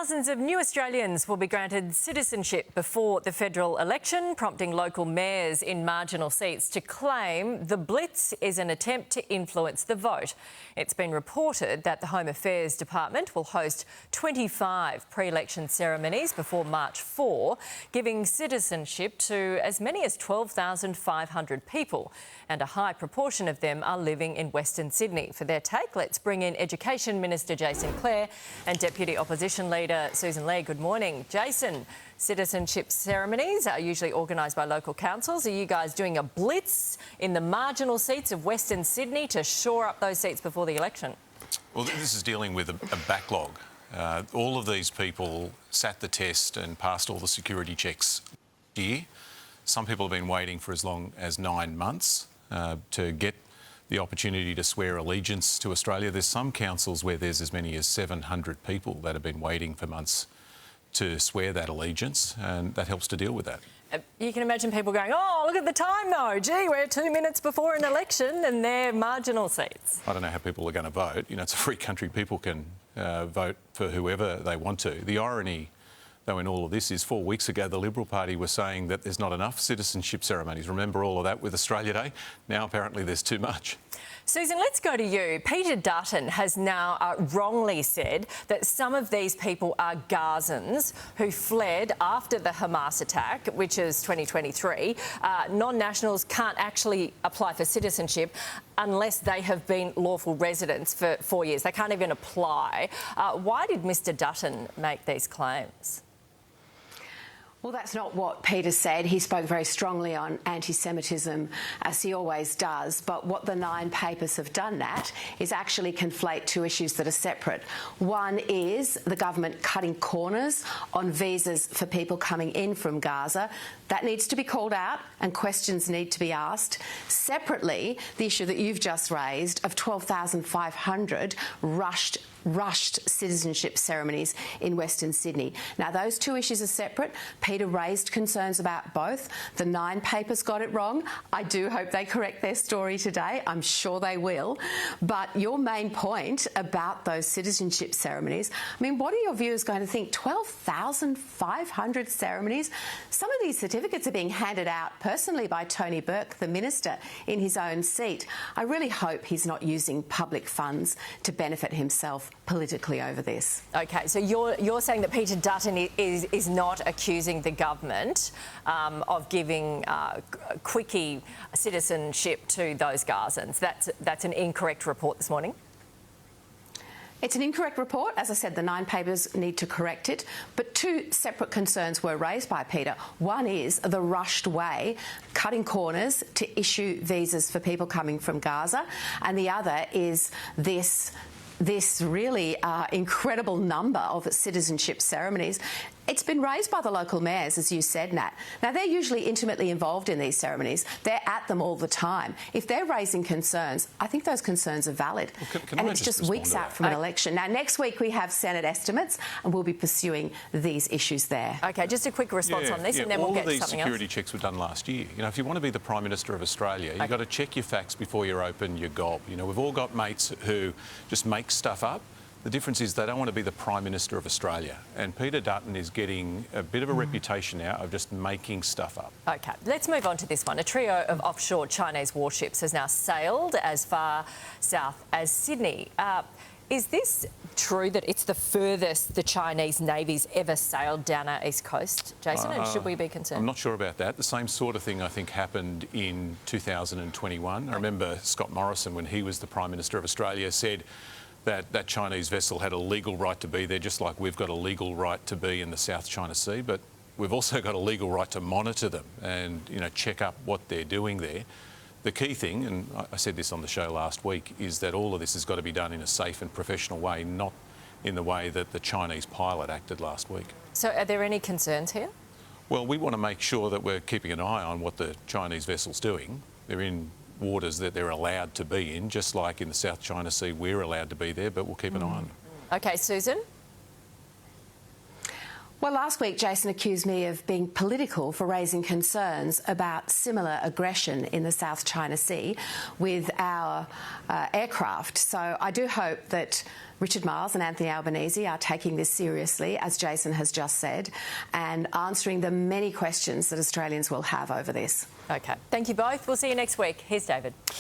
Thousands of new Australians will be granted citizenship before the federal election, prompting local mayors in marginal seats to claim the Blitz is an attempt to influence the vote. It's been reported that the Home Affairs Department will host 25 pre-election ceremonies before March 4, giving citizenship to as many as 12,500 people, and a high proportion of them are living in Western Sydney. For their take, let's bring in Education Minister Clare and Deputy Opposition Leader Sussan. Good morning. Jason, citizenship ceremonies are usually organised by local councils. Are you guys doing a blitz in the marginal seats of Western Sydney to shore up those seats before the election? Well, this is dealing with a backlog. All of these people sat the test and passed all the security checks here. Some people have been waiting for as long as 9 months to get the opportunity to swear allegiance to Australia. There's some councils where there's as many as 700 people that have been waiting for months to swear that allegiance, and that helps to deal with that. You can imagine people going, oh, look at the time though. Gee, we're 2 minutes before an election and they're marginal seats. I don't know how people are going to vote. You know, it's a free country. People can vote for whoever they want to. The irony, though, in all of this is 4 weeks ago the Liberal Party was saying that there's not enough citizenship ceremonies. Remember all of that with Australia Day? Now apparently there's too much. Sussan, let's go to you. Peter Dutton has now wrongly said that some of these people are Gazans who fled after the Hamas attack, which is 2023. Non-nationals can't actually apply for citizenship unless they have been lawful residents for 4 years. They can't even apply. Why did Mr Dutton make these claims? Well, that's not what Peter said. He spoke very strongly on anti-Semitism, as he always does. But what the 9 papers have done, Nat, is actually conflate 2 issues that are separate. One is the government cutting corners on visas for people coming in from Gaza. That needs to be called out and questions need to be asked. Separately, the issue that you've just raised of 12,500 rushed citizenship ceremonies in Western Sydney. Now, those 2 issues are separate. Peter raised concerns about both. The 9 papers got it wrong. I do hope they correct their story today. I'm sure they will. But your main point about those citizenship ceremonies, I mean, what are your viewers going to think? 12,500 ceremonies? Some of these certificates are being handed out personally by Tony Burke, the minister, in his own seat. I really hope he's not using public funds to benefit himself politically over this. OK, so you're saying that Peter Dutton is not accusing the government of giving quickie citizenship to those Gazans. That's an incorrect report this morning? It's an incorrect report. As I said, the 9 papers need to correct it. But 2 separate concerns were raised by Peter. One is the rushed way, cutting corners to issue visas for people coming from Gaza. And the other is this really incredible number of citizenship ceremonies. It's been raised by the local mayors, as you said, Nat. Now, they're usually intimately involved in these ceremonies. They're at them all the time. If they're raising concerns, I think those concerns are valid. Well, and it's just weeks out from an election. Now, next week we have Senate estimates and we'll be pursuing these issues there. OK, just a quick response on this and then we'll get to something else. All of these security checks were done last year. You know, if you want to be the Prime Minister of Australia, you've got to check your facts before you open your gob. You know, we've all got mates who just make stuff up. The difference is they don't want to be the Prime Minister of Australia. And Peter Dutton is getting a bit of a reputation now of just making stuff up. OK, let's move on to this one. A trio of offshore Chinese warships has now sailed as far south as Sydney. Is this true that it's the furthest the Chinese Navy's ever sailed down our east coast, Jason? And should we be concerned? I'm not sure about that. The same sort of thing, I think, happened in 2021. I remember Scott Morrison, when he was the Prime Minister of Australia, said that Chinese vessel had a legal right to be there, just like we've got a legal right to be in the South China Sea, but we've also got a legal right to monitor them and, you know, check up what they're doing there. The key thing, and I said this on the show last week, is that all of this has got to be done in a safe and professional way, not in the way that the Chinese pilot acted last week. So are there any concerns here? Well, we want to make sure that we're keeping an eye on what the Chinese vessel's doing. They're in waters that they're allowed to be in, just like in the South China Sea we're allowed to be there, but we'll keep an eye on them. OK, Sussan? Well, last week Jason accused me of being political for raising concerns about similar aggression in the South China Sea with our aircraft. So I do hope that Richard Marles and Anthony Albanese are taking this seriously, as Jason has just said, and answering the many questions that Australians will have over this. OK. Thank you both. We'll see you next week. Here's David.